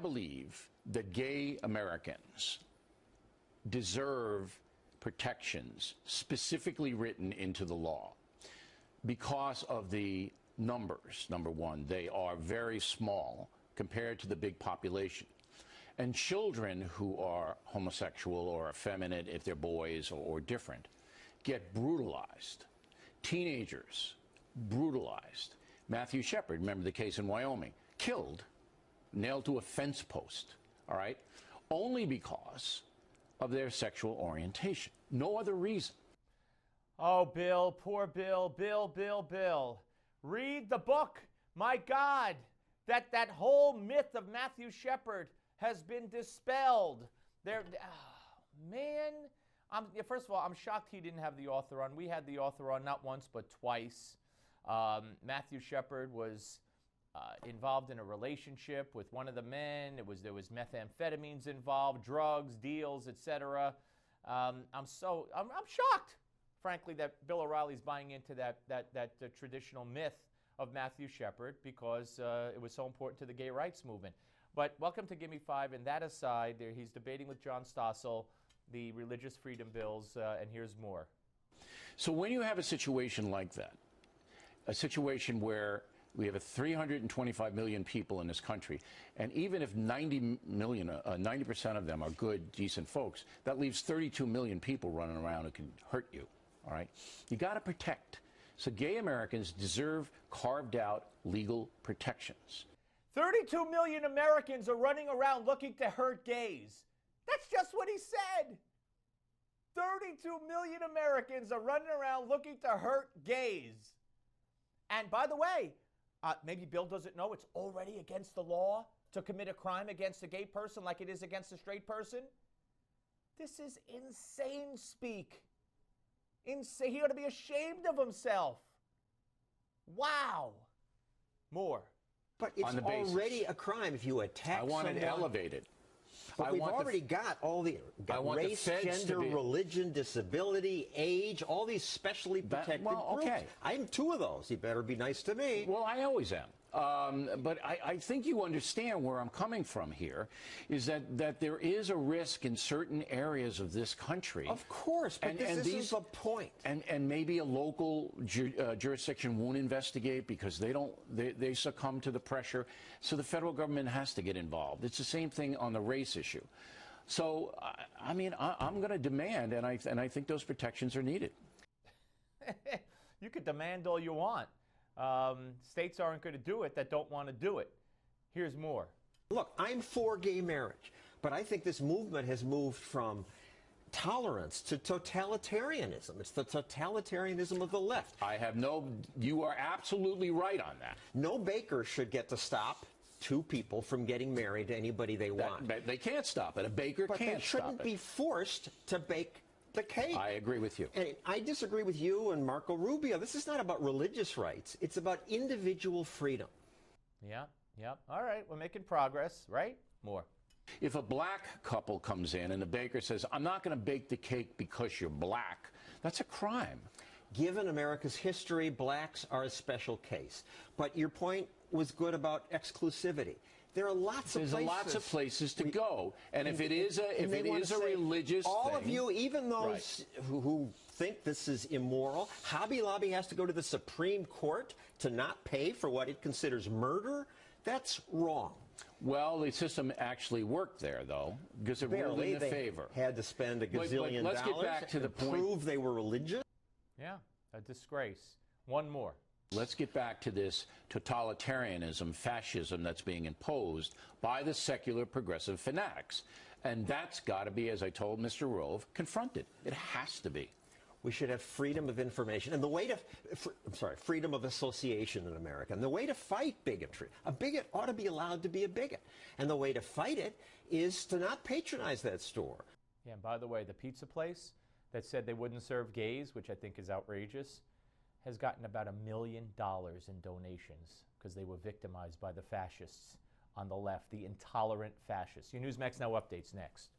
believe that gay Americans deserve protections specifically written into the law because of the numbers. Number one, they are very small compared to the big population. And children who are homosexual or effeminate, if they're boys or different, get brutalized. Teenagers, brutalized. Matthew Shepard, remember the case in Wyoming, killed, nailed to a fence post, all right, only because of their sexual orientation. No other reason. Oh, Bill, poor Bill, Bill. Read the book. My God, that whole myth of Matthew Shepard has been dispelled. Man, first of all, I'm shocked he didn't have the author on. We had the author on not once but twice. Matthew Shepard was involved in a relationship with one of the men. There was methamphetamines involved, drugs, deals, etc. I'm shocked, frankly, that Bill O'Reilly's buying into that traditional myth of Matthew Shepard because it was so important to the gay rights movement. But welcome to Gimme Five. And that aside, he's debating with John Stossel the religious freedom bills, and here's more. So when you have a situation like that, a situation where we have 325 million people in this country, and even if 90% of them are good, decent folks, that leaves 32 million people running around who can hurt you, all right? You got to protect. So gay Americans deserve carved out legal protections. 32 million Americans are running around looking to hurt gays. That's just what he said. 32 million Americans are running around looking to hurt gays. And by the way, maybe Bill doesn't know it's already against the law to commit a crime against a gay person like it is against a straight person. This is insane speak. Insane. He ought to be ashamed of himself. Wow. More. But it's already a crime if you attack someone. I want it elevated. But we've already got all the race, gender, religion, disability, age, all these specially protected groups. Okay. I'm two of those. You better be nice to me. Well, I always am. But I think you understand where I'm coming from here, is that there is a risk in certain areas of this country. Of course, but this is the point. And maybe a local jurisdiction won't investigate because they succumb to the pressure. So the federal government has to get involved. It's the same thing on the race issue. So, I mean, I'm going to demand, and I think those protections are needed. You could demand all you want. States aren't going to do it that don't want to do it. Here's more. Look, I'm for gay marriage, but I think this movement has moved from tolerance to totalitarianism. It's the totalitarianism of the left. You are absolutely right on that. No baker should get to stop two people from getting married to anybody they want. They can't stop it. A baker can't stop it. But they shouldn't be forced to bake the cake. I agree with you. And I disagree with you and Marco Rubio. This is not about religious rights. It's about individual freedom. Yeah. All right, we're making progress, right? More. If a black couple comes in and the baker says, I'm not going to bake the cake because you're black, that's a crime. Given America's history, blacks are a special case. But your point was good about exclusivity. There are lots of places to go, and if it is a religious all thing, of you, even those who think this is immoral, Hobby Lobby has to go to the Supreme Court to not pay for what it considers murder. That's wrong. Well, the system actually worked there, though, because it ruled in their favor. Had to spend a gazillion dollars. Let's get back to the point. Prove they were religious. Yeah, a disgrace. One more. Let's get back to this totalitarianism, fascism that's being imposed by the secular progressive fanatics. And that's got to be, as I told Mr. Rove, confronted. It has to be. We should have freedom of information. And the way to, freedom of association in America. And the way to fight bigotry, a bigot ought to be allowed to be a bigot. And the way to fight it is to not patronize that store. Yeah, and by the way, the pizza place that said they wouldn't serve gays, which I think is outrageous, has gotten about $1 million in donations because they were victimized by the fascists on the left, the intolerant fascists. Your Newsmax Now updates next.